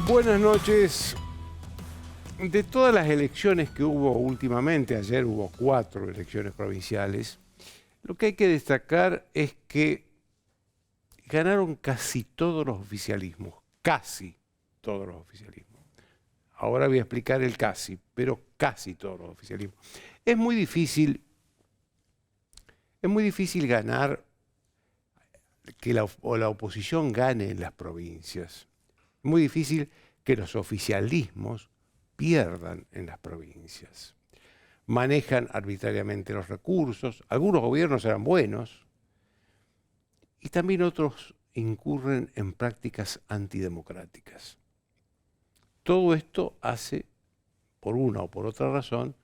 Buenas noches. De todas las elecciones que hubo últimamente, ayer hubo 4 elecciones provinciales, lo que hay que destacar es que ganaron casi todos los oficialismos, casi todos los oficialismos. Ahora voy a explicar el casi, pero casi todos los oficialismos. Es muy difícil ganar, que la oposición gane en las provincias. Es muy difícil que los oficialismos pierdan en las provincias. Manejan arbitrariamente los recursos, algunos gobiernos eran buenos y también otros incurren en prácticas antidemocráticas. Todo esto hace, por una o por otra razón,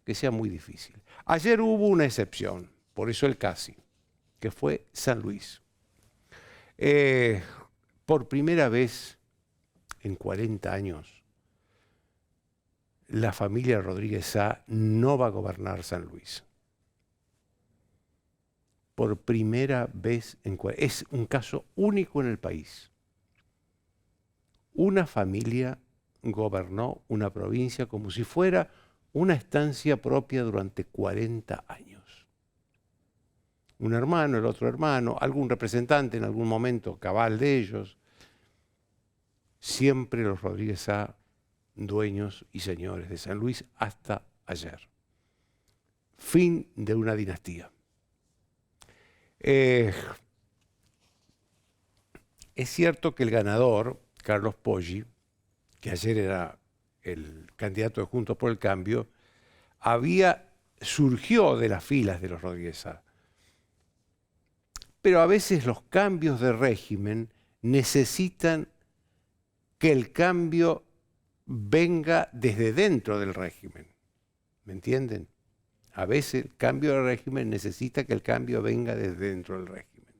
que sea muy difícil. Ayer hubo una excepción, por eso el casi, que fue San Luis. Por primera vez en 40 años, la familia Rodríguez Sá no va a gobernar San Luis. Por primera vez es un caso único en el país. Una familia gobernó una provincia como si fuera una estancia propia durante 40 años. Un hermano, el otro hermano, algún representante en algún momento cabal de ellos. Siempre los Rodríguez Sá, dueños y señores de San Luis hasta ayer. Fin de una dinastía. Es cierto que el ganador, Carlos Poggi, que ayer era el candidato de Juntos por el Cambio, surgió de las filas de los Rodríguez Sá. Pero a veces los cambios de régimen necesitan que el cambio venga desde dentro del régimen. ¿Me entienden? A veces el cambio de régimen necesita que el cambio venga desde dentro del régimen.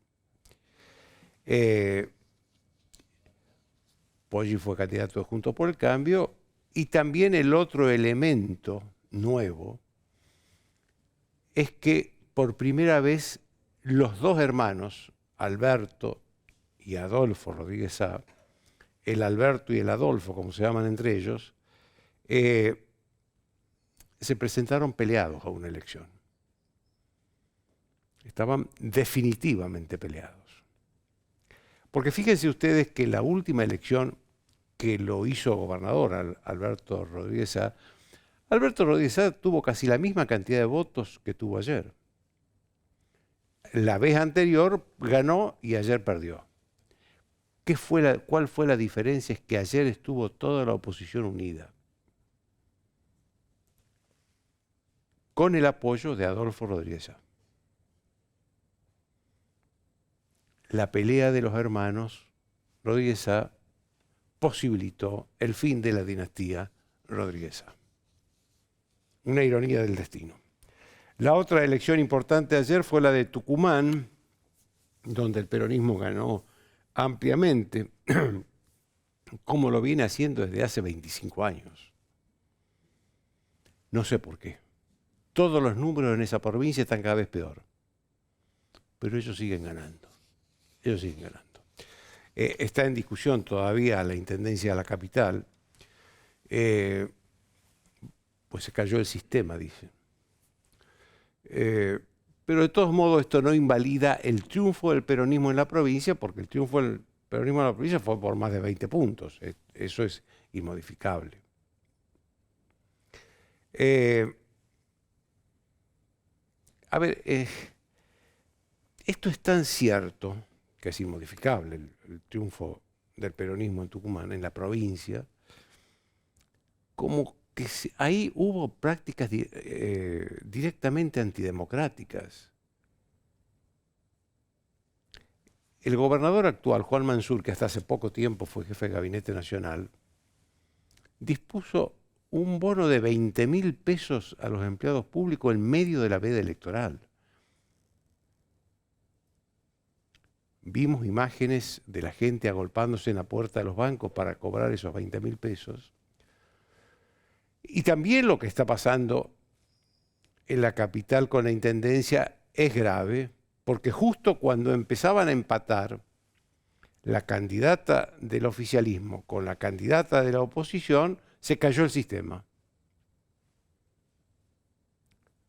Poggi fue candidato de Juntos por el Cambio y también el otro elemento nuevo es que por primera vez los dos hermanos, Alberto y Adolfo Rodríguez Sá, el Alberto y el Adolfo, como se llaman entre ellos, se presentaron peleados a una elección. Estaban definitivamente peleados. Porque fíjense ustedes que la última elección que lo hizo gobernador Alberto Rodríguez Sá tuvo casi la misma cantidad de votos que tuvo ayer. La vez anterior ganó y ayer perdió. ¿Cuál fue la diferencia? Es que ayer estuvo toda la oposición unida, con el apoyo de Adolfo Rodríguez Sá. La pelea de los hermanos Rodríguez Sá posibilitó el fin de la dinastía Rodríguez Sá. Una ironía del destino. La otra elección importante ayer fue la de Tucumán, donde el peronismo ganó ampliamente, como lo viene haciendo desde hace 25 años. No sé por qué. Todos los números en esa provincia están cada vez peor. Pero ellos siguen ganando. Ellos siguen ganando. Está en discusión todavía la intendencia de la capital. Pues se cayó el sistema, dicen. Pero de todos modos esto no invalida el triunfo del peronismo en la provincia, porque el triunfo del peronismo en la provincia fue por más de 20 puntos. Eso es inmodificable. Esto es tan cierto, que es inmodificable el triunfo del peronismo en Tucumán, en la provincia, como que ahí hubo prácticas directamente antidemocráticas. El gobernador actual, Juan Mansur, que hasta hace poco tiempo fue jefe de gabinete nacional, dispuso un bono de 20.000 pesos a los empleados públicos en medio de la veda electoral. Vimos imágenes de la gente agolpándose en la puerta de los bancos para cobrar esos 20.000 pesos. Y también lo que está pasando en la capital con la intendencia es grave, porque justo cuando empezaban a empatar, la candidata del oficialismo con la candidata de la oposición, se cayó el sistema.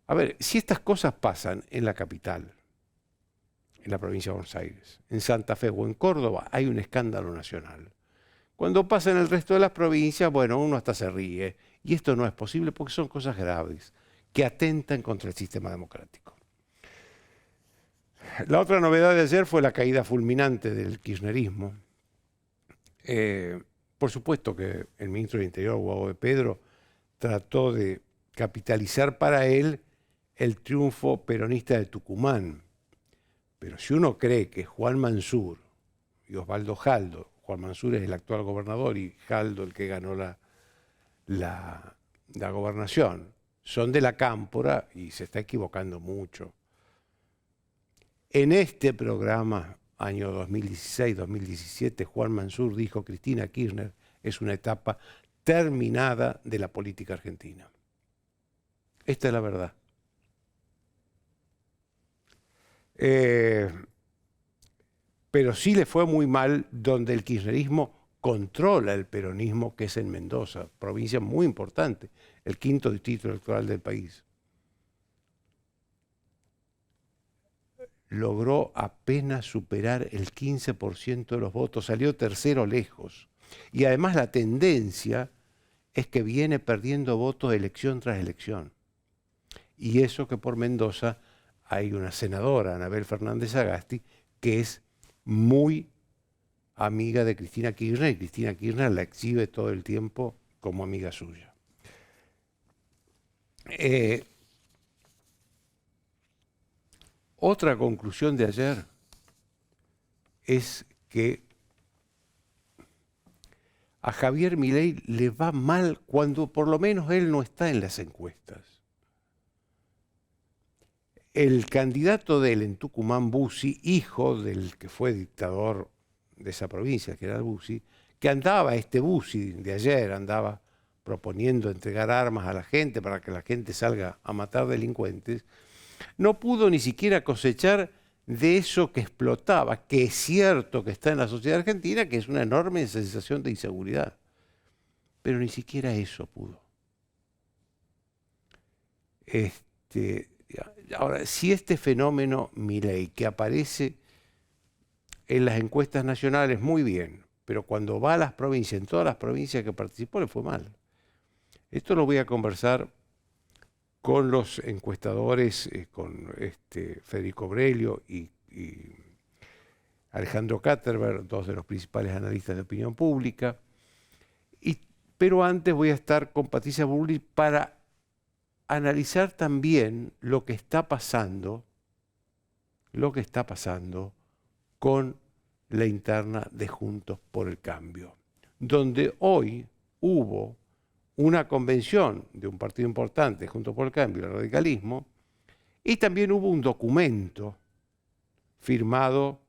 A ver, si estas cosas pasan en la capital, en la provincia de Buenos Aires, en Santa Fe o en Córdoba, hay un escándalo nacional. Cuando pasa en el resto de las provincias, bueno, uno hasta se ríe. Y esto no es posible porque son cosas graves que atentan contra el sistema democrático. La otra novedad de ayer fue la caída fulminante del kirchnerismo. Por supuesto que el ministro del Interior, Guado de Pedro, trató de capitalizar para él el triunfo peronista de Tucumán. Pero si uno cree que Juan Mansur y Osvaldo Jaldo, Juan Mansur es el actual gobernador y Jaldo el que ganó la gobernación, son de la Cámpora, y se está equivocando mucho. En este programa, año 2016-2017, Juan Mansur dijo: Cristina Kirchner es una etapa terminada de la política argentina. Esta es la verdad. Pero sí le fue muy mal donde el kirchnerismo controla el peronismo, que es en Mendoza, provincia muy importante, el 5º distrito electoral del país. Logró apenas superar el 15% de los votos, salió tercero lejos. Y además la tendencia es que viene perdiendo votos elección tras elección. Y eso que por Mendoza hay una senadora, Anabel Fernández Sagasti, que es muy amiga de Cristina Kirchner, y Cristina Kirchner la exhibe todo el tiempo como amiga suya. Otra conclusión de ayer es que a Javier Milei le va mal cuando por lo menos él no está en las encuestas. El candidato de él en Tucumán, Bussi, hijo del que fue dictador de esa provincia, que era el Bussi, que andaba, este Bussi de ayer, andaba proponiendo entregar armas a la gente para que la gente salga a matar delincuentes, no pudo ni siquiera cosechar de eso que explotaba, que es cierto que está en la sociedad argentina, que es una enorme sensación de inseguridad. Pero ni siquiera eso pudo. Ahora, si este fenómeno Milei, que aparece en las encuestas nacionales muy bien, pero cuando va a las provincias, en todas las provincias que participó, le fue mal. Esto lo voy a conversar con los encuestadores, con Federico Aurelio y Alejandro Katterberg, dos de los principales analistas de opinión pública. Pero antes voy a estar con Patricia Bullrich para analizar también lo que está pasando con la interna de Juntos por el Cambio, donde hoy hubo una convención de un partido importante, Juntos por el Cambio, el radicalismo, y también hubo un documento firmado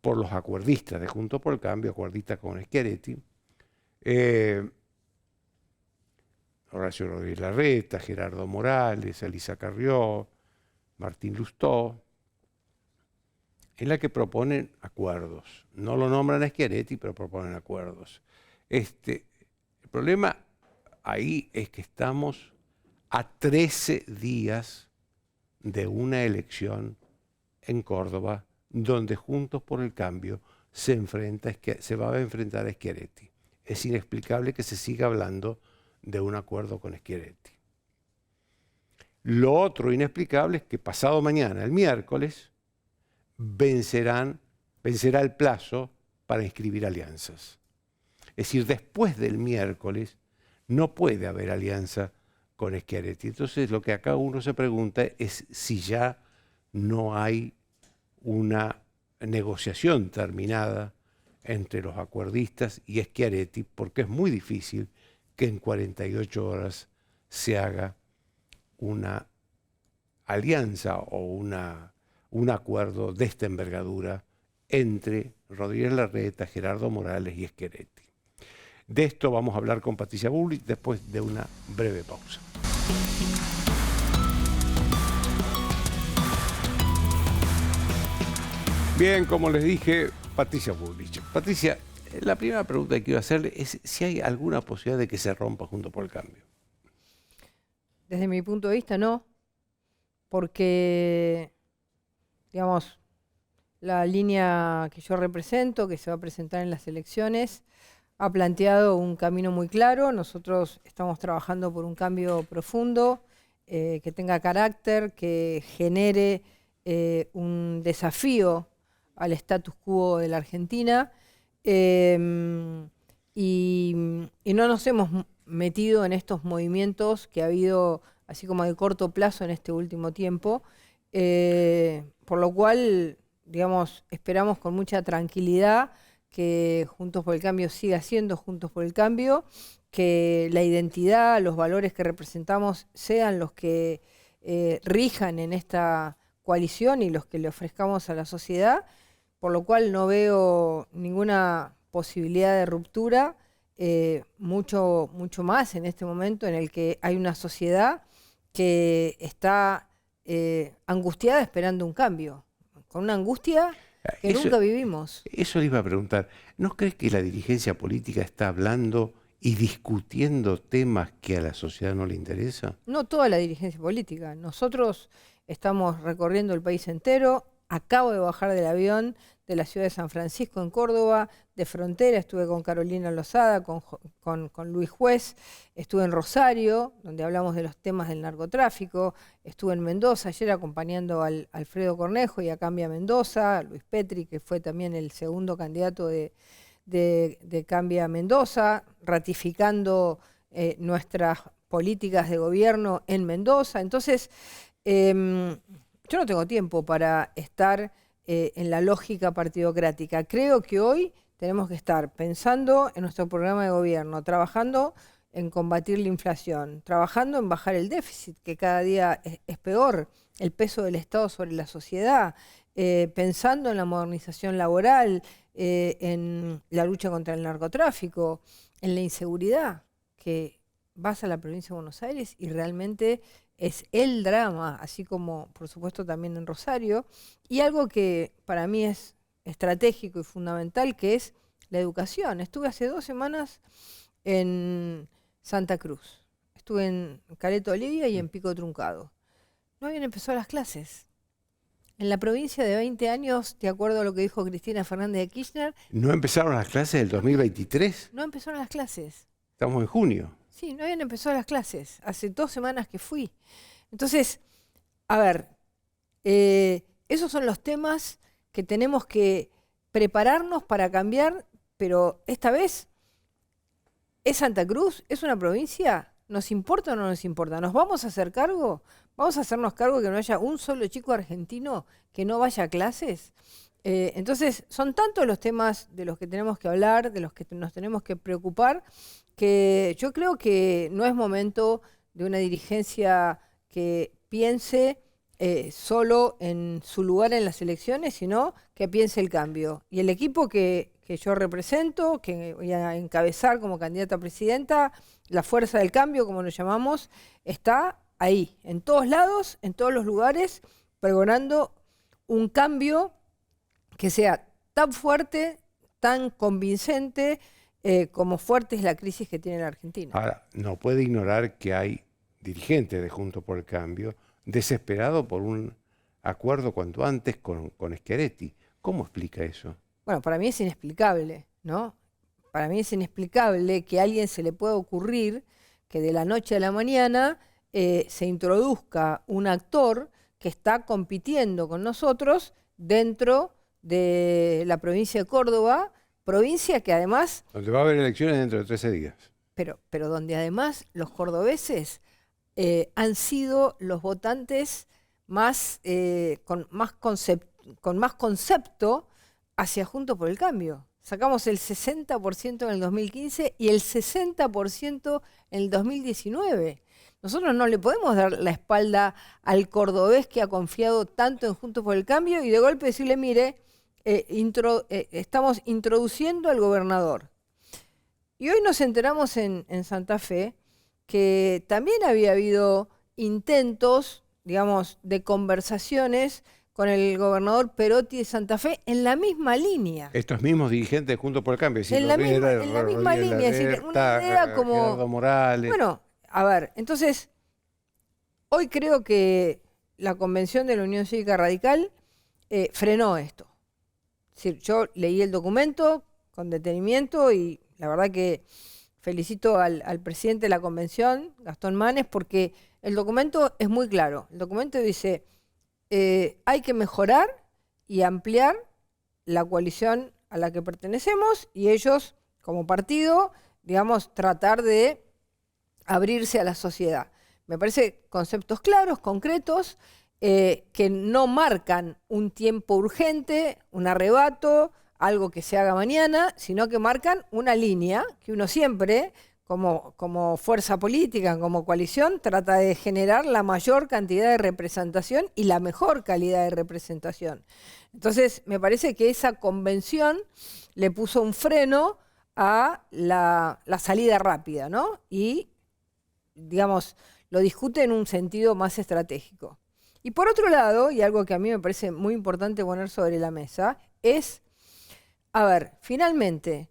por los acuerdistas de Juntos por el Cambio, acuerdistas con Schiaretti, Horacio Rodríguez Larreta, Gerardo Morales, Elisa Carrió, Martín Lustó, en la que proponen acuerdos. No lo nombran a Schiaretti, pero proponen acuerdos. El problema ahí es que estamos a 13 días de una elección en Córdoba, donde Juntos por el Cambio se va a enfrentar a Schiaretti. Es inexplicable que se siga hablando de un acuerdo con Schiaretti. Lo otro inexplicable es que pasado mañana, el miércoles, vencerá el plazo para inscribir alianzas. Es decir, después del miércoles no puede haber alianza con Schiaretti. Entonces lo que acá uno se pregunta es si ya no hay una negociación terminada entre los acuerdistas y Schiaretti, porque es muy difícil que en 48 horas se haga una alianza o un acuerdo de esta envergadura entre Rodríguez Larreta, Gerardo Morales y Schiaretti. De esto vamos a hablar con Patricia Bullrich después de una breve pausa. Bien, como les dije, Patricia Bullrich. Patricia, la primera pregunta que quiero hacerle es si hay alguna posibilidad de que se rompa Juntos por el Cambio. Desde mi punto de vista, no, porque, digamos, la línea que yo represento, que se va a presentar en las elecciones, ha planteado un camino muy claro. Nosotros estamos trabajando por un cambio profundo, que tenga carácter, que genere un desafío al status quo de la Argentina. Y no nos hemos metido en estos movimientos que ha habido, así como de corto plazo en este último tiempo, por lo cual, digamos, esperamos con mucha tranquilidad que Juntos por el Cambio siga siendo Juntos por el Cambio, que la identidad, los valores que representamos sean los que rijan en esta coalición y los que le ofrezcamos a la sociedad, por lo cual no veo ninguna posibilidad de ruptura, mucho más en este momento en el que hay una sociedad que está angustiada esperando un cambio, con una angustia que nunca vivimos. Eso le iba a preguntar. ¿No crees que la dirigencia política está hablando y discutiendo temas que a la sociedad no le interesa? No toda la dirigencia política. Nosotros estamos recorriendo el país entero. Acabo de bajar del avión de la ciudad de San Francisco, en Córdoba, de frontera. Estuve con Carolina Lozada, con Luis Juez. Estuve en Rosario, donde hablamos de los temas del narcotráfico. Estuve en Mendoza ayer acompañando al Alfredo Cornejo y a Cambia Mendoza, Luis Petri, que fue también el segundo candidato de Cambia Mendoza, ratificando nuestras políticas de gobierno en Mendoza. Entonces, yo no tengo tiempo para estar en la lógica partidocrática. Creo que hoy tenemos que estar pensando en nuestro programa de gobierno, trabajando en combatir la inflación, trabajando en bajar el déficit, que cada día es peor, el peso del Estado sobre la sociedad, pensando en la modernización laboral, en la lucha contra el narcotráfico, en la inseguridad, que vas a la provincia de Buenos Aires y realmente es el drama, así como por supuesto también en Rosario, y algo que para mí es estratégico y fundamental, que es la educación. Estuve hace 2 semanas en Santa Cruz, estuve en Caleta Olivia y en Pico Truncado. No habían empezado las clases. En la provincia de 20 años, de acuerdo a lo que dijo Cristina Fernández de Kirchner... ¿No empezaron las clases del 2023? No empezaron las clases. Estamos en junio. Sí, no habían empezado las clases. Hace 2 semanas que fui. Entonces, a ver, esos son los temas que tenemos que prepararnos para cambiar, pero esta vez, ¿es Santa Cruz? ¿Es una provincia? ¿Nos importa o no nos importa? ¿Nos vamos a hacer cargo? ¿Vamos a hacernos cargo de que no haya un solo chico argentino que no vaya a clases? Entonces, son tantos los temas de los que tenemos que hablar, de los que nos tenemos que preocupar, que yo creo que no es momento de una dirigencia que piense solo en su lugar en las elecciones, sino que piense el cambio. Y el equipo que yo represento, que voy a encabezar como candidata a presidenta, la fuerza del cambio, como nos llamamos, está ahí, en todos lados, en todos los lugares, pregonando un cambio que sea tan fuerte, tan convincente, como fuerte es la crisis que tiene la Argentina. Ahora, no puede ignorar que hay dirigentes de Juntos por el Cambio desesperados por un acuerdo cuanto antes con Schiaretti. ¿Cómo explica eso? Bueno, para mí es inexplicable, ¿no? Para mí es inexplicable que a alguien se le pueda ocurrir que de la noche a la mañana se introduzca un actor que está compitiendo con nosotros dentro de la provincia de Córdoba, provincia que además... Donde va a haber elecciones dentro de 13 días. Pero donde además los cordobeses han sido los votantes más, con más concepto hacia Juntos por el Cambio. Sacamos el 60% en el 2015 y el 60% en el 2019. Nosotros no le podemos dar la espalda al cordobés que ha confiado tanto en Juntos por el Cambio y de golpe decirle, mire, estamos introduciendo al gobernador. Y hoy nos enteramos en Santa Fe que también había habido intentos, digamos, de conversaciones con el gobernador Perotti de Santa Fe en la misma línea. Estos mismos dirigentes Juntos por el Cambio. En la misma línea, es decir, una idea como... Gerardo Morales. Bueno, a ver, entonces, hoy creo que la convención de la Unión Cívica Radical frenó esto. Es decir, yo leí el documento con detenimiento y la verdad que felicito al presidente de la convención, Gastón Manes, porque el documento es muy claro. El documento dice, hay que mejorar y ampliar la coalición a la que pertenecemos y ellos, como partido, digamos, tratar de abrirse a la sociedad. Me parece conceptos claros, concretos, que no marcan un tiempo urgente, un arrebato, algo que se haga mañana, sino que marcan una línea que uno siempre, como fuerza política, como coalición, trata de generar la mayor cantidad de representación y la mejor calidad de representación. Entonces, me parece que esa convención le puso un freno a la salida rápida, ¿no? Y, digamos, lo discute en un sentido más estratégico. Y por otro lado, y algo que a mí me parece muy importante poner sobre la mesa, es, a ver, finalmente,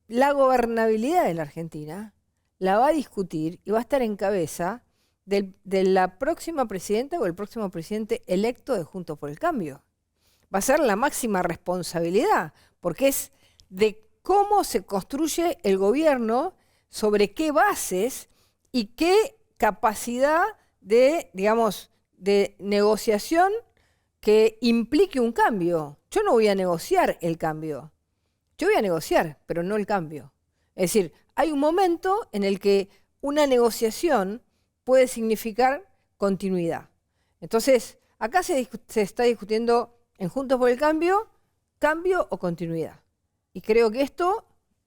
la gobernabilidad de la Argentina la va a discutir y va a estar en cabeza de la próxima presidenta o el próximo presidente electo de Juntos por el Cambio. Va a ser la máxima responsabilidad, porque es de cómo se construye el gobierno, sobre qué bases y qué capacidad de, digamos, de negociación que implique un cambio. Yo no voy a negociar el cambio. Yo voy a negociar, pero no el cambio. Es decir, hay un momento en el que una negociación puede significar continuidad. Entonces, acá se está discutiendo en Juntos por el Cambio, cambio o continuidad. Y creo que esto,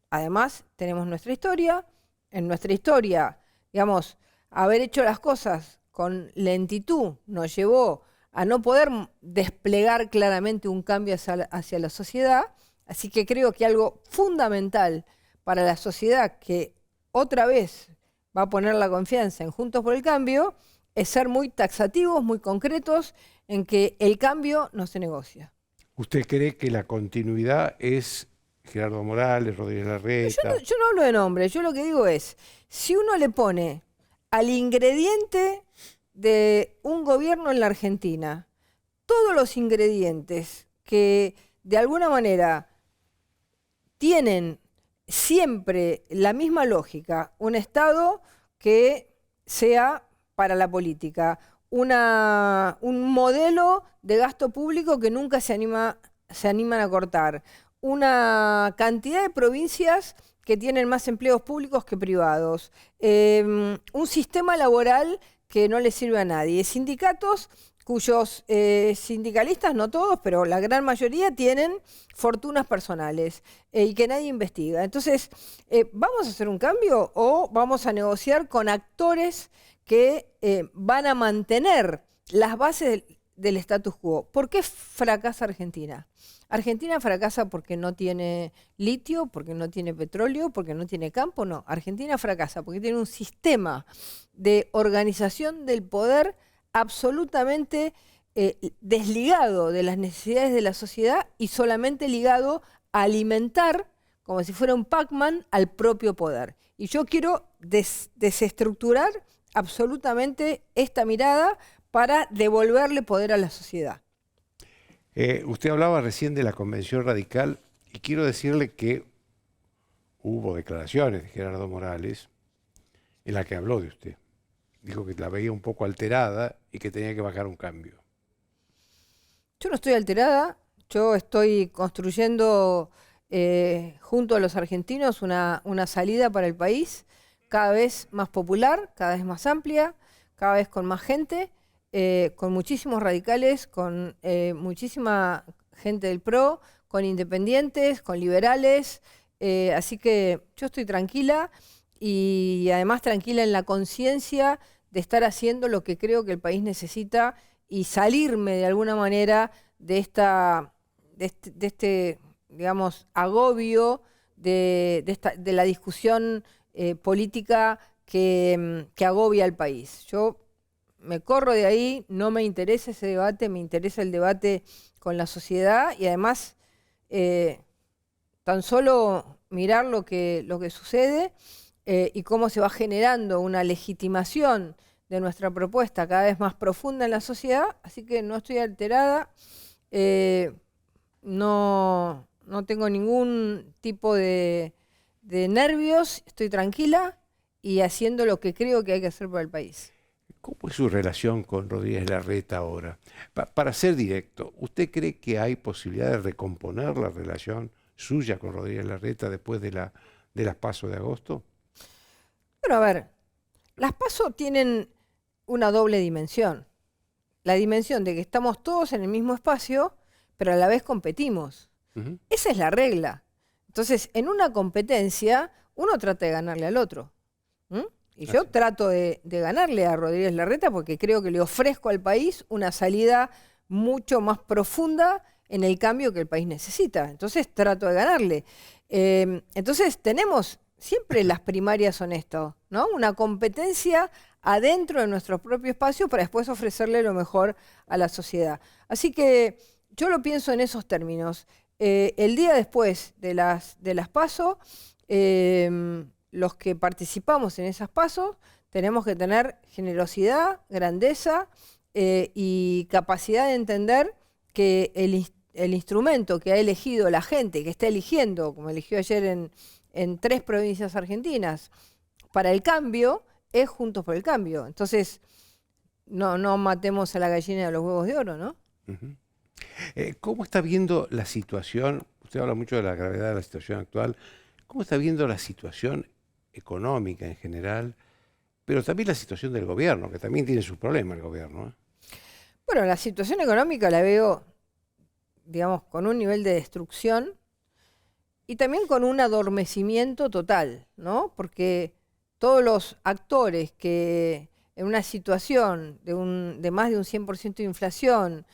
además, tenemos nuestra historia. En nuestra historia, digamos, haber hecho las cosas con lentitud nos llevó a no poder desplegar claramente un cambio hacia la sociedad. Así que creo que algo fundamental para la sociedad que otra vez va a poner la confianza en Juntos por el Cambio es ser muy taxativos, muy concretos en que el cambio no se negocia. ¿Usted cree que la continuidad es Gerardo Morales, Rodríguez Larreta? Yo no hablo de nombre, yo lo que digo es, si uno le pone al ingrediente de un gobierno en la Argentina todos los ingredientes que de alguna manera tienen siempre la misma lógica, un Estado que sea para la política, un modelo de gasto público que nunca se animan a cortar, una cantidad de provincias que tienen más empleos públicos que privados, un sistema laboral que no le sirve a nadie, sindicatos cuyos sindicalistas, no todos, pero la gran mayoría tienen fortunas personales y que nadie investiga. Entonces, ¿vamos a hacer un cambio o vamos a negociar con actores que van a mantener las bases del status quo? ¿Por qué fracasa Argentina? Argentina fracasa porque no tiene litio, porque no tiene petróleo, porque no tiene campo, no. Argentina fracasa porque tiene un sistema de organización del poder absolutamente desligado de las necesidades de la sociedad y solamente ligado a alimentar, como si fuera un Pac-Man, al propio poder. Y yo quiero desestructurar absolutamente esta mirada para devolverle poder a la sociedad. Usted hablaba recién de la Convención Radical y quiero decirle que hubo declaraciones de Gerardo Morales en la que habló de usted. Dijo que la veía un poco alterada y que tenía que bajar un cambio. Yo no estoy alterada, yo estoy construyendo junto a los argentinos una salida para el país cada vez más popular, cada vez más amplia, cada vez con más gente, con muchísimos radicales, con muchísima gente del PRO, con independientes, con liberales, así que yo estoy tranquila y además tranquila en la conciencia de estar haciendo lo que creo que el país necesita y salirme de alguna manera de este digamos, agobio de la discusión política que agobia al país. Yo me corro de ahí, no me interesa ese debate, me interesa el debate con la sociedad y además tan solo mirar lo que sucede y cómo se va generando una legitimación de nuestra propuesta cada vez más profunda en la sociedad, así que no estoy alterada, no tengo ningún tipo de nervios, estoy tranquila y haciendo lo que creo que hay que hacer por el país. ¿Cómo es su relación con Rodríguez Larreta ahora? Para ser directo, ¿usted cree que hay posibilidad de recomponer la relación suya con Rodríguez Larreta después de las PASO de agosto? Bueno, a ver, las PASO tienen una doble dimensión. La dimensión de que estamos todos en el mismo espacio, pero a la vez competimos. Esa es la regla. Entonces, en una competencia, uno trata de ganarle al otro. Y yo trato de ganarle a Rodríguez Larreta porque creo que le ofrezco al país una salida mucho más profunda en el cambio que el país necesita. Entonces trato de ganarle. Entonces tenemos, siempre las primarias son esto, ¿no? Una competencia adentro de nuestro propio espacio para después ofrecerle lo mejor a la sociedad. Así que yo lo pienso en esos términos. El día después de las PASO, los que participamos en esas PASO tenemos que tener generosidad, grandeza y capacidad de entender que el instrumento que ha elegido la gente, que está eligiendo, como eligió ayer en 3 provincias argentinas, para el cambio, es Juntos por el Cambio. Entonces, no matemos a la gallina de los huevos de oro, ¿no? ¿Cómo está viendo la situación? Usted habla mucho de la gravedad de la situación actual. ¿Cómo está viendo la situación económica en general, pero también la situación del gobierno, que también tiene sus problemas el gobierno? Bueno, la situación económica la veo, digamos, con un nivel de destrucción y también con un adormecimiento total, ¿no? Porque todos los actores que en una situación de más de un 100% de inflación,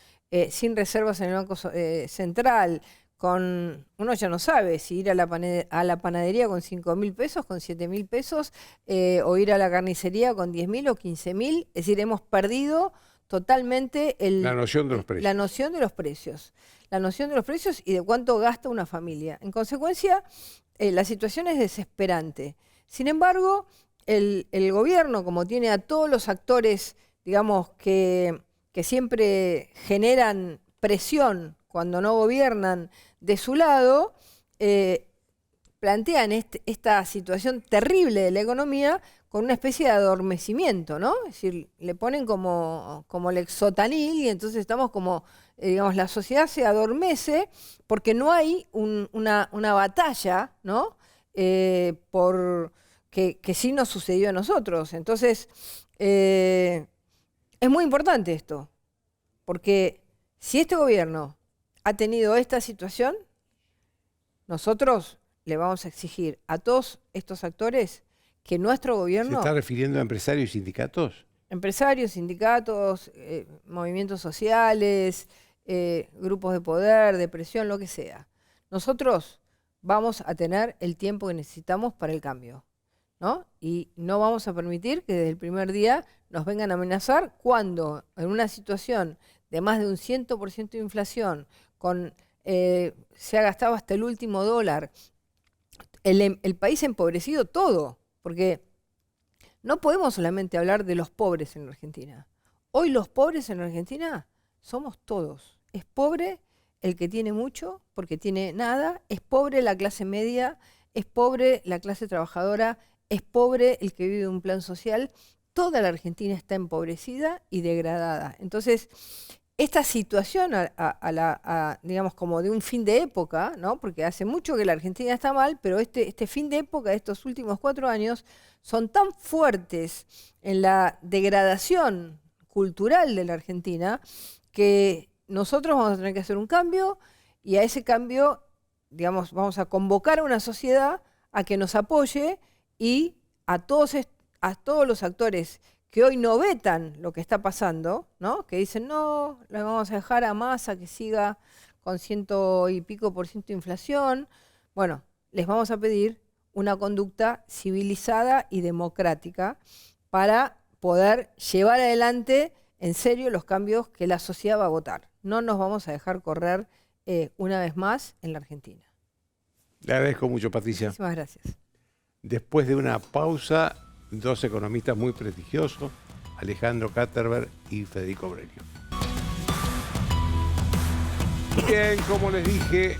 sin reservas en el Banco Central, uno ya no sabe si ir a la panadería con 5.000 pesos, con 7.000 pesos, o ir a la carnicería con 10.000 o 15.000. Es decir, hemos perdido totalmente la noción de los precios. La noción de los precios. La noción de los precios y de cuánto gasta una familia. En consecuencia, la situación es desesperante. Sin embargo, el gobierno, como tiene a todos los actores, digamos, que siempre generan presión cuando no gobiernan de su lado, plantean esta situación terrible de la economía con una especie de adormecimiento, ¿no? Es decir, le ponen como el exotanil y entonces estamos como, digamos, la sociedad se adormece porque no hay una batalla, ¿no? Que sí nos sucedió a nosotros. Entonces, es muy importante esto, porque si este gobierno ha tenido esta situación, nosotros le vamos a exigir a todos estos actores que nuestro gobierno... ¿Se está refiriendo a empresarios y sindicatos? Empresarios, sindicatos, movimientos sociales, grupos de poder, de presión, lo que sea. Nosotros vamos a tener el tiempo que necesitamos para el cambio, ¿no? Y no vamos a permitir que desde el primer día nos vengan a amenazar cuando en una situación de más de un 100% de inflación, se ha gastado hasta el último dólar, el país empobrecido todo, porque no podemos solamente hablar de los pobres en Argentina. Hoy los pobres en Argentina somos todos. Es pobre el que tiene mucho porque tiene nada, es pobre la clase media, es pobre la clase trabajadora, es pobre el que vive de un plan social. Toda la Argentina está empobrecida y degradada. Entonces, esta situación, digamos, como de un fin de época, ¿no? Porque hace mucho que la Argentina está mal, pero este fin de época de estos últimos 4 años son tan fuertes en la degradación cultural de la Argentina que nosotros vamos a tener que hacer un cambio y a ese cambio, digamos, vamos a convocar a una sociedad a que nos apoye y a todos los actores que hoy no vetan lo que está pasando, ¿no? Que dicen, no, le vamos a dejar a Massa que siga con 100 y pico % de inflación. Bueno, les vamos a pedir una conducta civilizada y democrática para poder llevar adelante en serio los cambios que la sociedad va a votar. No nos vamos a dejar correr una vez más en la Argentina. Le agradezco mucho, Patricia. Muchísimas gracias. Después de una pausa, dos economistas muy prestigiosos, Alejandro Katterberg y Federico Aurelio. Bien, como les dije,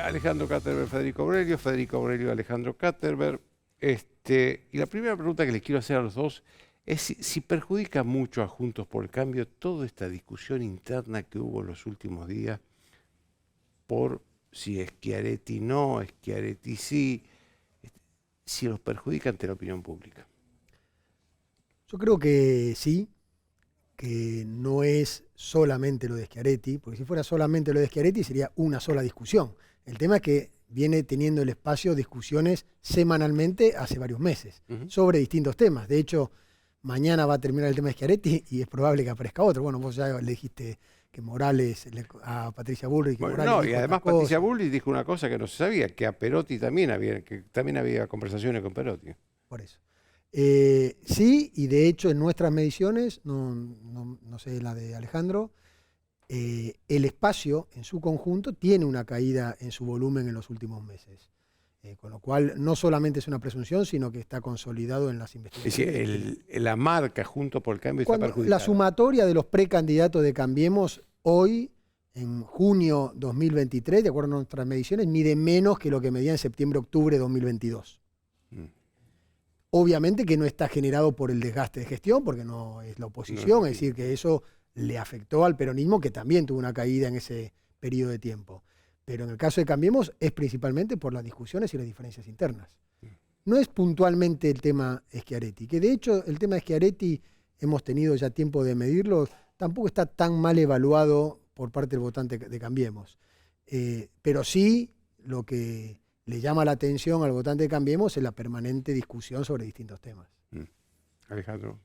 Alejandro Katterberg, Federico Aurelio, Alejandro Katterberg. Y la primera pregunta que les quiero hacer a los dos es si perjudica mucho a Juntos por el Cambio toda esta discusión interna que hubo en los últimos días por si Schiaretti no, Schiaretti sí, si los perjudica ante la opinión pública. Yo creo que sí, que no es solamente lo de Schiaretti, porque si fuera solamente lo de Schiaretti sería una sola discusión. El tema es que viene teniendo el espacio discusiones semanalmente hace varios meses sobre distintos temas. De hecho, mañana va a terminar el tema de Schiaretti y es probable que aparezca otro. Bueno, vos ya le dijiste que Morales, a Patricia Bullrich... Bueno, no, y además Patricia Bullrich dijo una cosa que no se sabía, que a Perotti también había conversaciones con Perotti. Por eso. Sí, y de hecho en nuestras mediciones, no sé la de Alejandro, el espacio en su conjunto tiene una caída en su volumen en los últimos meses. Con lo cual no solamente es una presunción, sino que está consolidado en las investigaciones. Es decir, la marca Juntos por el Cambio está perjudicada. La sumatoria de los precandidatos de Cambiemos hoy, en junio 2023, de acuerdo a nuestras mediciones, mide menos que lo que medía en septiembre-octubre de 2022. Obviamente que no está generado por el desgaste de gestión, porque no es la oposición, es decir, que eso le afectó al peronismo, que también tuvo una caída en ese periodo de tiempo. Pero en el caso de Cambiemos es principalmente por las discusiones y las diferencias internas. No es puntualmente el tema Schiaretti, que de hecho el tema de Schiaretti hemos tenido ya tiempo de medirlo, tampoco está tan mal evaluado por parte del votante de Cambiemos. Pero sí lo que le llama la atención al votante de Cambiemos es la permanente discusión sobre distintos temas. Alejandro.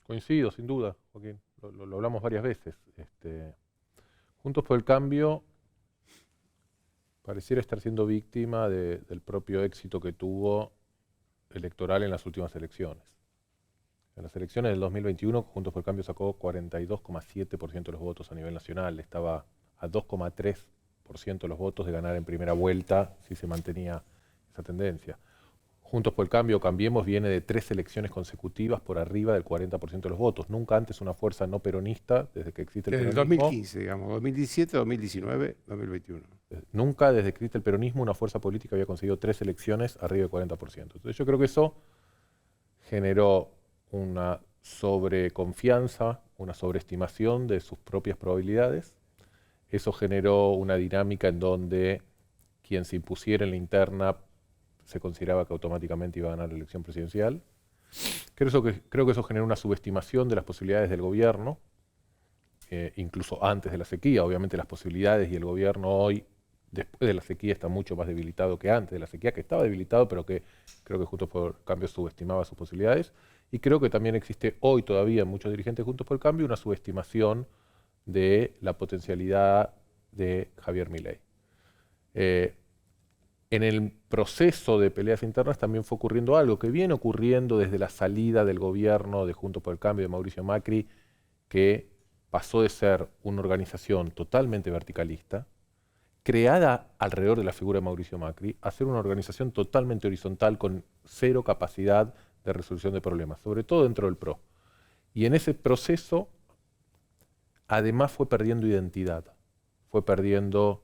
Coincido, sin duda, Joaquín. Lo hablamos varias veces. Juntos por el Cambio pareciera estar siendo víctima del propio éxito que tuvo electoral en las últimas elecciones. En las elecciones del 2021, Juntos por el Cambio sacó 42,7% de los votos a nivel nacional. Estaba a 2,3% de los votos de ganar en primera vuelta si se mantenía esa tendencia. Juntos por el Cambio, Cambiemos, viene de 3 elecciones consecutivas por arriba del 40% de los votos. Nunca antes una fuerza no peronista, desde que existe el peronismo. Desde el 2015, digamos, 2017, 2019, 2021. Nunca desde que existe el peronismo una fuerza política había conseguido 3 elecciones arriba del 40%. Entonces yo creo que eso generó una sobreconfianza, una sobreestimación de sus propias probabilidades. Eso generó una dinámica en donde quien se impusiera en la interna se consideraba que automáticamente iba a ganar la elección presidencial. Creo que eso generó una subestimación de las posibilidades del gobierno, incluso antes de la sequía. Obviamente las posibilidades y el gobierno hoy, después de la sequía, está mucho más debilitado que antes de la sequía, que estaba debilitado, pero que creo que Juntos por el Cambio subestimaba sus posibilidades. Y creo que también existe hoy todavía en muchos dirigentes Juntos por el Cambio una subestimación de la potencialidad de Javier Milei. En el proceso de peleas internas también fue ocurriendo algo que viene ocurriendo desde la salida del gobierno de Juntos por el Cambio de Mauricio Macri, que pasó de ser una organización totalmente verticalista, creada alrededor de la figura de Mauricio Macri, a ser una organización totalmente horizontal con cero capacidad de resolución de problemas, sobre todo dentro del PRO. Y en ese proceso, además fue perdiendo identidad, fue perdiendo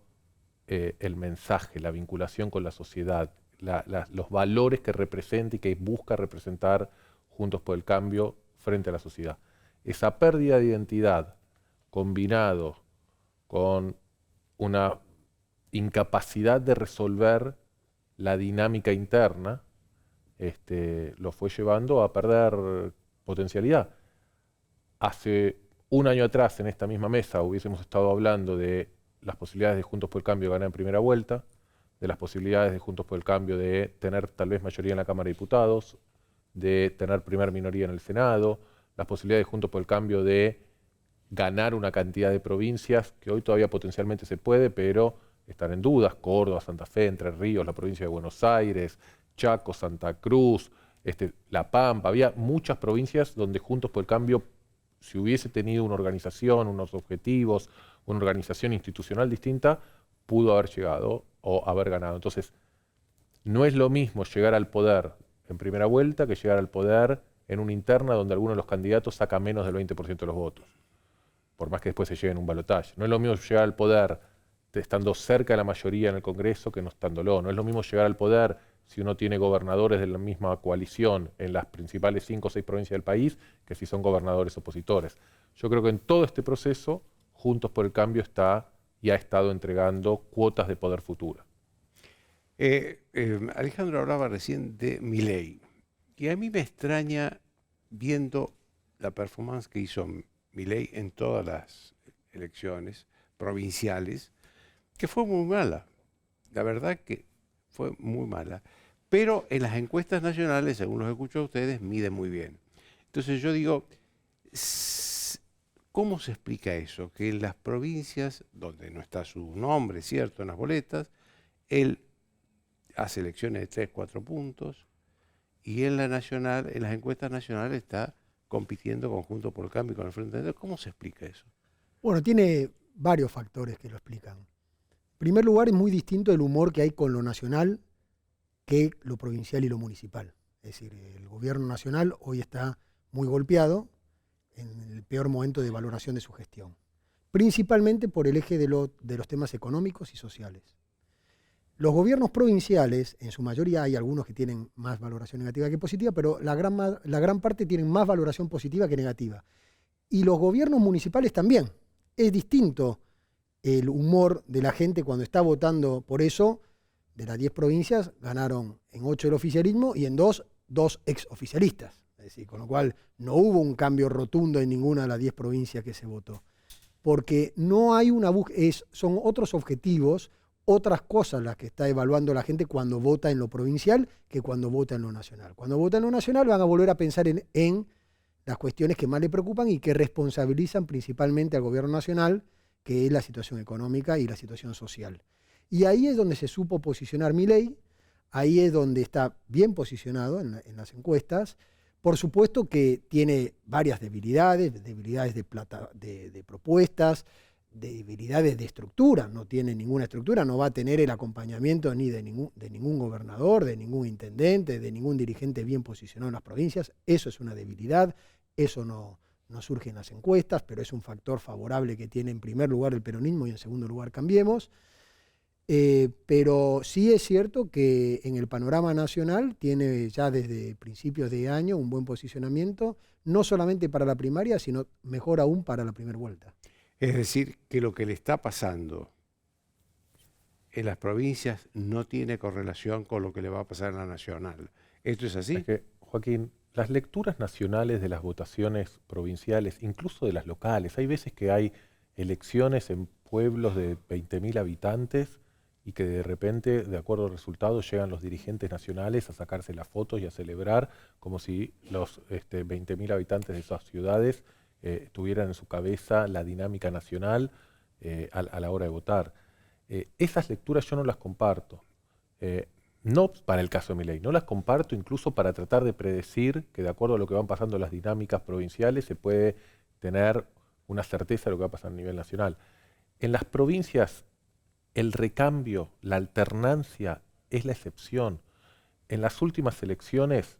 el mensaje, la vinculación con la sociedad, los valores que representa y que busca representar Juntos por el Cambio frente a la sociedad. Esa pérdida de identidad, combinado con una incapacidad de resolver la dinámica interna, lo fue llevando a perder potencialidad. Hace un año atrás, en esta misma mesa, hubiésemos estado hablando de las posibilidades de Juntos por el Cambio de ganar en primera vuelta, de las posibilidades de Juntos por el Cambio de tener tal vez mayoría en la Cámara de Diputados, de tener primer minoría en el Senado, las posibilidades de Juntos por el Cambio de ganar una cantidad de provincias que hoy todavía potencialmente se puede, pero están en dudas: Córdoba, Santa Fe, Entre Ríos, la provincia de Buenos Aires, Chaco, Santa Cruz, La Pampa, había muchas provincias donde Juntos por el Cambio, si hubiese tenido una organización, unos objetivos, una organización institucional distinta, pudo haber llegado o haber ganado. Entonces, no es lo mismo llegar al poder en primera vuelta que llegar al poder en una interna donde alguno de los candidatos saca menos del 20% de los votos, por más que después se llegue en un balotaje. No es lo mismo llegar al poder estando cerca de la mayoría en el Congreso que no estándolo. No es lo mismo llegar al poder si uno tiene gobernadores de la misma coalición en las principales 5 o 6 provincias del país que si son gobernadores opositores. Yo creo que en todo este proceso, Juntos por el Cambio está y ha estado entregando cuotas de poder futura. Alejandro hablaba recién de Milei, y a mí me extraña, viendo la performance que hizo Milei en todas las elecciones provinciales, que fue muy mala. La verdad que fue muy mala. Pero en las encuestas nacionales, según los escucho a ustedes, mide muy bien. Entonces yo digo, ¿cómo se explica eso? Que en las provincias donde no está su nombre, cierto, en las boletas, él hace elecciones de 3, 4 puntos, y en la nacional, en las encuestas nacionales está compitiendo con Juntos por el Cambio y con el Frente Amplio. ¿Cómo se explica eso? Bueno, tiene varios factores que lo explican. En primer lugar, es muy distinto el humor que hay con lo nacional que lo provincial y lo municipal. Es decir, el gobierno nacional hoy está muy golpeado en el peor momento de valoración de su gestión, principalmente por el eje de los temas económicos y sociales. Los gobiernos provinciales, en su mayoría hay algunos que tienen más valoración negativa que positiva, pero la gran parte tienen más valoración positiva que negativa. Y los gobiernos municipales también. Es distinto el humor de la gente cuando está votando por eso. De las 10 provincias ganaron en 8 el oficialismo y en 2 exoficialistas. Es decir, con lo cual no hubo un cambio rotundo en ninguna de las 10 provincias que se votó. Porque no hay una búsqueda, son otros objetivos, otras cosas las que está evaluando la gente cuando vota en lo provincial que cuando vota en lo nacional. Cuando vota en lo nacional van a volver a pensar en las cuestiones que más le preocupan y que responsabilizan principalmente al gobierno nacional, que es la situación económica y la situación social. Y ahí es donde se supo posicionar Milei, ahí es donde está bien posicionado en las encuestas. Por supuesto que tiene varias debilidades de propuestas, debilidades de estructura, no tiene ninguna estructura, no va a tener el acompañamiento ni de ningún gobernador, de ningún intendente, de ningún dirigente bien posicionado en las provincias. Eso es una debilidad, eso no surge en las encuestas, pero es un factor favorable que tiene en primer lugar el peronismo y en segundo lugar Cambiemos. Pero sí es cierto que en el panorama nacional tiene ya desde principios de año un buen posicionamiento, no solamente para la primaria, sino mejor aún para la primera vuelta. Es decir, que lo que le está pasando en las provincias no tiene correlación con lo que le va a pasar en la nacional. ¿Esto es así? Es que, Joaquín, las lecturas nacionales de las votaciones provinciales, incluso de las locales, hay veces que hay elecciones en pueblos de 20.000 habitantes y que de repente, de acuerdo al resultado, llegan los dirigentes nacionales a sacarse las fotos y a celebrar como si los 20.000 habitantes de esas ciudades tuvieran en su cabeza la dinámica nacional a la hora de votar. Esas lecturas yo no las comparto. No para el caso de Milei, no las comparto incluso para tratar de predecir que de acuerdo a lo que van pasando las dinámicas provinciales se puede tener una certeza de lo que va a pasar a nivel nacional. En las provincias el recambio, la alternancia es la excepción. En las últimas elecciones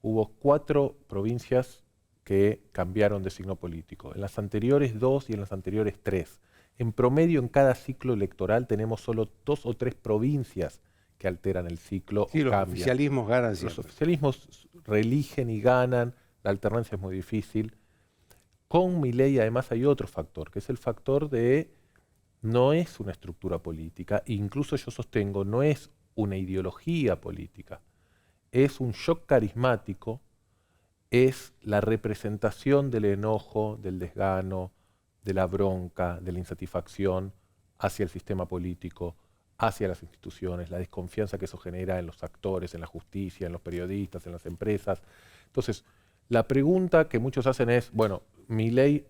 hubo 4 provincias que cambiaron de signo político. En las anteriores 2 y en las anteriores 3. En promedio en cada ciclo electoral tenemos solo 2 o 3 provincias que alteran el ciclo sí, o los cambian. oficialismos ganan siempre. Los oficialismos reeligen y ganan, la alternancia es muy difícil. Con Milei además hay otro factor, que es el factor de no es una estructura política, incluso yo sostengo, no es una ideología política, es un shock carismático, es la representación del enojo, del desgano, de la bronca, de la insatisfacción hacia el sistema político, hacia las instituciones, la desconfianza que eso genera en los actores, en la justicia, en los periodistas, en las empresas. Entonces, la pregunta que muchos hacen es, bueno, Milei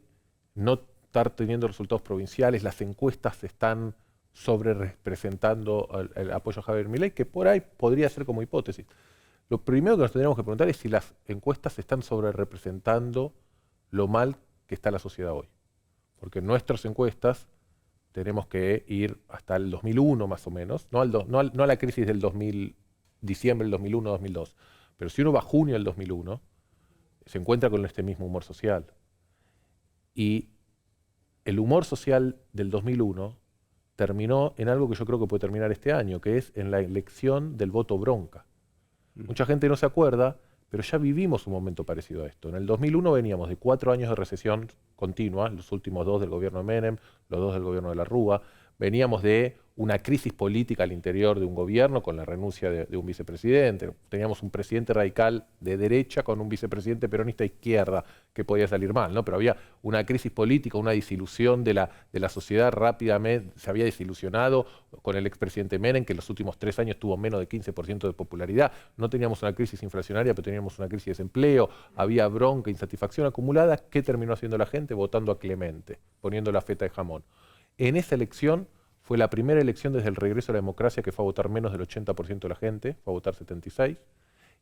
no estar teniendo resultados provinciales, las encuestas están sobre representando el apoyo a Javier Milei, que por ahí podría ser como hipótesis. lo primero que nos tendríamos que preguntar es si las encuestas están sobrerepresentando lo mal que está la sociedad hoy. Porque en nuestras encuestas tenemos que ir hasta el 2001 más o menos, no a la crisis del diciembre del 2001, 2002, pero si uno va a junio del 2001, se encuentra con este mismo humor social. Y el humor social del 2001 terminó en algo que yo creo que puede terminar este año, que es en la elección del voto bronca. Mucha gente no se acuerda, pero ya vivimos un momento parecido a esto. En el 2001 veníamos de 4 años de recesión continua, los últimos 2 del gobierno de Menem, los 2 del gobierno de la Rúa. Veníamos de una crisis política al interior de un gobierno con la renuncia de un vicepresidente. Teníamos un presidente radical de derecha con un vicepresidente peronista de izquierda, que podía salir mal, ¿no? Pero había una crisis política, una disilusión de la sociedad rápidamente. Se había desilusionado con el expresidente Menem, que en los últimos 3 años tuvo menos de 15% de popularidad. No teníamos una crisis inflacionaria, pero teníamos una crisis de desempleo. Había bronca, insatisfacción acumulada. ¿Qué terminó haciendo la gente? Votando a Clemente, poniendo la feta de jamón. En esa elección fue la primera elección desde el regreso a la democracia que fue a votar menos del 80% de la gente, fue a votar 76%,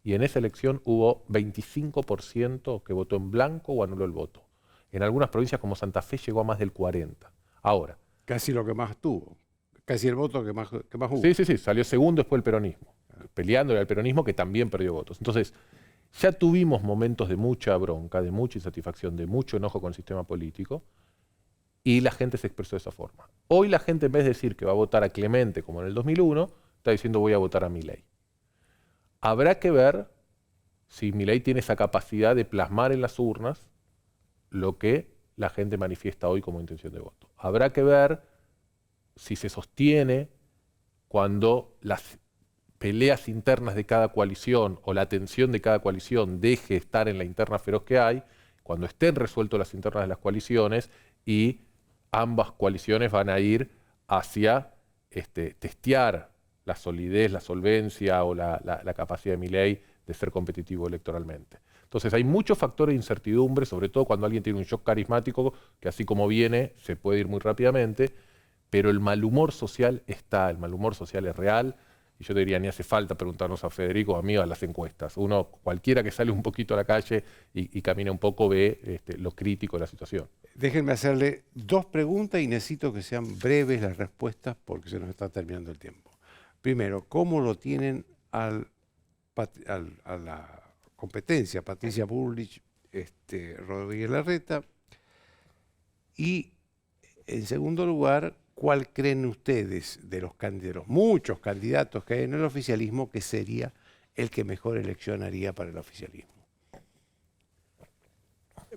y en esa elección hubo 25% que votó en blanco o anuló el voto. En algunas provincias como Santa Fe llegó a más del 40%. Ahora. Casi lo que más tuvo, casi el voto que más hubo. Sí, salió segundo después el peronismo, peleándole al peronismo que también perdió votos. Entonces, ya tuvimos momentos de mucha bronca, de mucha insatisfacción, de mucho enojo con el sistema político, y la gente se expresó de esa forma. Hoy la gente, en vez de decir que va a votar a Clemente como en el 2001, está diciendo voy a votar a Milei. Habrá que ver si Milei tiene esa capacidad de plasmar en las urnas lo que la gente manifiesta hoy como intención de voto. Habrá que ver si se sostiene cuando las peleas internas de cada coalición o la tensión de cada coalición deje de estar en la interna feroz que hay, cuando estén resueltas las internas de las coaliciones y ambas coaliciones van a ir hacia testear la solidez, la solvencia o la capacidad de Milei de ser competitivo electoralmente. Entonces hay muchos factores de incertidumbre, sobre todo cuando alguien tiene un shock carismático, que así como viene, se puede ir muy rápidamente, pero el mal humor social está, el mal humor social es real, y yo te diría, ni hace falta preguntarnos a Federico o a mí a las encuestas. Uno, cualquiera que sale un poquito a la calle y camina un poco, ve lo crítico de la situación. Déjenme hacerle 2 preguntas y necesito que sean breves las respuestas porque se nos está terminando el tiempo. Primero, ¿cómo lo tienen a la competencia Patricia Bullrich, Rodríguez Larreta? Y en segundo lugar, ¿cuál creen ustedes de los muchos candidatos que hay en el oficialismo que sería el que mejor elección haría para el oficialismo?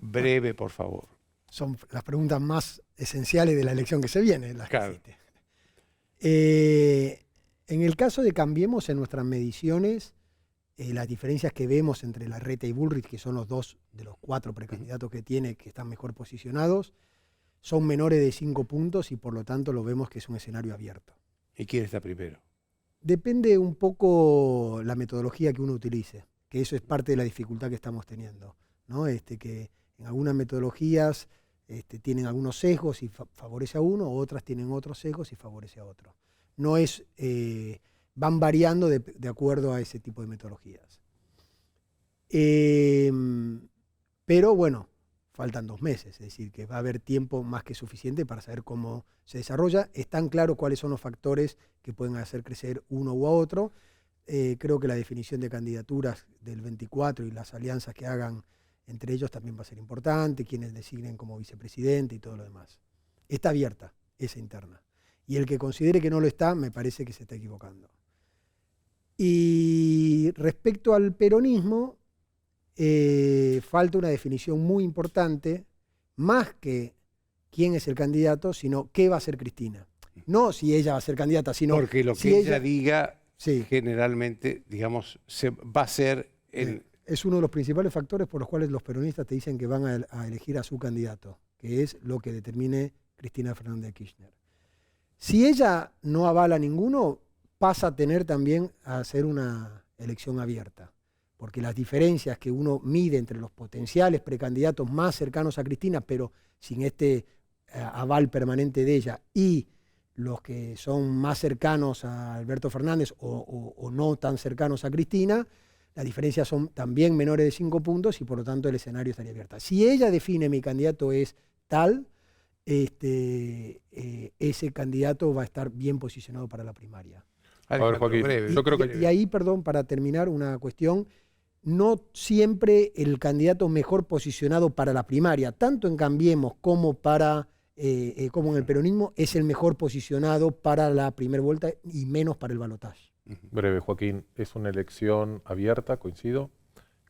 Breve, por favor. Son las preguntas más esenciales de la elección que se viene. Las Claro. En el caso de Cambiemos, en nuestras mediciones, las diferencias que vemos entre Larreta y Bullrich, que son los 2 de los 4 precandidatos que tiene, que están mejor posicionados, son menores de 5 puntos y por lo tanto lo vemos que es un escenario abierto. ¿Y quién está primero? Depende un poco la metodología que uno utilice, que eso es parte de la dificultad que estamos teniendo, ¿no? Que en algunas metodologías tienen algunos sesgos y favorece a uno, otras tienen otros sesgos y favorece a otro. No es, van variando de acuerdo a ese tipo de metodologías. Pero bueno, faltan 2 meses, es decir, que va a haber tiempo más que suficiente para saber cómo se desarrolla. Están claros cuáles son los factores que pueden hacer crecer uno u otro. Creo que la definición de candidaturas del 24 y las alianzas que hagan entre ellos también va a ser importante, quienes designen como vicepresidente y todo lo demás. Está abierta esa interna. Y el que considere que no lo está, me parece que se está equivocando. Y respecto al peronismo, falta una definición muy importante, más que quién es el candidato, sino qué va a hacer Cristina. No si ella va a ser candidata, sino porque lo que si ella diga, sí, generalmente, digamos, va a ser es uno de los principales factores por los cuales los peronistas te dicen que van a elegir a su candidato, que es lo que determine Cristina Fernández de Kirchner. Si ella no avala ninguno, pasa a tener también a ser una elección abierta, porque las diferencias que uno mide entre los potenciales precandidatos más cercanos a Cristina, pero sin este aval permanente de ella, y los que son más cercanos a Alberto Fernández o no tan cercanos a Cristina, las diferencias son también menores de 5 puntos y por lo tanto el escenario estaría abierto. Si ella define mi candidato es tal, ese candidato va a estar bien posicionado para la primaria. A ver, Joaquín, breve. yo creo que... Y ahí, perdón, para terminar, una cuestión, no siempre el candidato mejor posicionado para la primaria, tanto en Cambiemos como como en el peronismo, es el mejor posicionado para la primera vuelta y menos para el balotaje. Breve, Joaquín, es una elección abierta, coincido,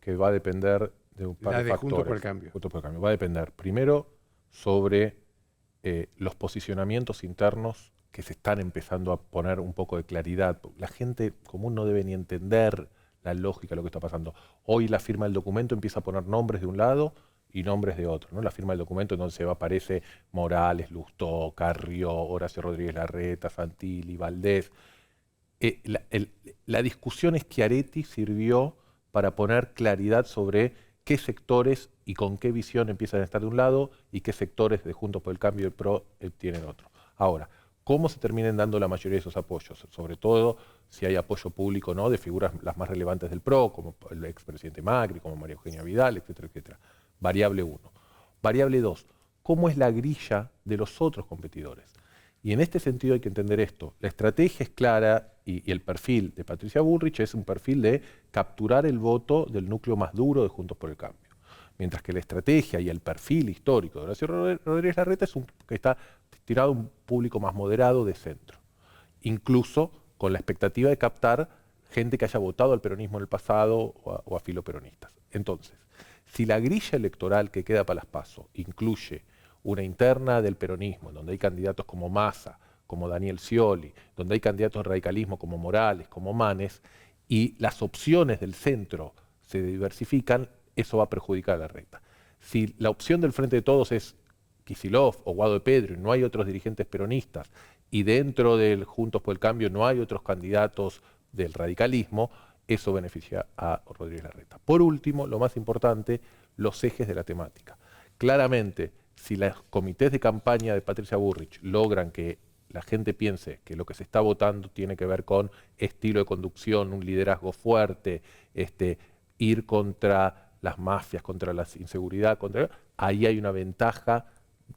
que va a depender de un par de factores. Juntos por el Cambio. Juntos por el Cambio. Va a depender, primero, sobre los posicionamientos internos que se están empezando a poner un poco de claridad. La gente común no debe ni entender la lógica de lo que está pasando. Hoy la firma del documento empieza a poner nombres de un lado y nombres de otro, ¿no? La firma del documento en donde aparece Morales, Lustó, Carrió, Horacio Rodríguez Larreta, Santilli, Valdés. La discusión Schiaretti sirvió para poner claridad sobre qué sectores y con qué visión empiezan a estar de un lado y qué sectores de Juntos por el Cambio y el PRO tienen otro. Ahora, ¿cómo se terminen dando la mayoría de esos apoyos? Sobre todo si hay apoyo público, ¿no?, de figuras las más relevantes del PRO, como el expresidente Macri, como María Eugenia Vidal, etcétera, etcétera. Variable 1. Variable 2. ¿Cómo es la grilla de los otros competidores? Y en este sentido hay que entender esto. La estrategia es clara y el perfil de Patricia Bullrich es un perfil de capturar el voto del núcleo más duro de Juntos por el Cambio. Mientras que la estrategia y el perfil histórico de Horacio Rodríguez Larreta es que está tirado a un público más moderado de centro. Incluso con la expectativa de captar gente que haya votado al peronismo en el pasado o a filoperonistas. Entonces, si la grilla electoral que queda para las PASO incluye una interna del peronismo, donde hay candidatos como Massa, como Daniel Scioli, donde hay candidatos del radicalismo como Morales, como Manes, y las opciones del centro se diversifican, eso va a perjudicar a Larreta. Si la opción del Frente de Todos es Kicillof o Guado de Pedro y no hay otros dirigentes peronistas, y dentro del Juntos por el Cambio no hay otros candidatos del radicalismo, eso beneficia a Rodríguez Larreta. Por último, lo más importante, los ejes de la temática. Claramente, si los comités de campaña de Patricia Bullrich logran que la gente piense que lo que se está votando tiene que ver con estilo de conducción, un liderazgo fuerte, ir contra las mafias, contra la inseguridad, ahí hay una ventaja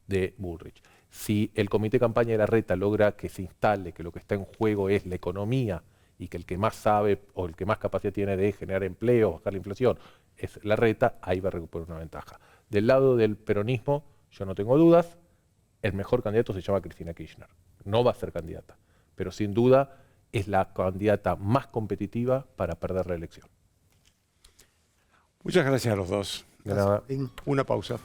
de Bullrich. Si el comité de campaña de Larreta logra que se instale que lo que está en juego es la economía y que el que más sabe o el que más capacidad tiene de generar empleo, bajar la inflación, es Larreta, ahí va a recuperar una ventaja. Del lado del peronismo, yo no tengo dudas, el mejor candidato se llama Cristina Kirchner. No va a ser candidata, pero sin duda es la candidata más competitiva para perder la elección. Muchas gracias a los dos. De nada. Una pausa.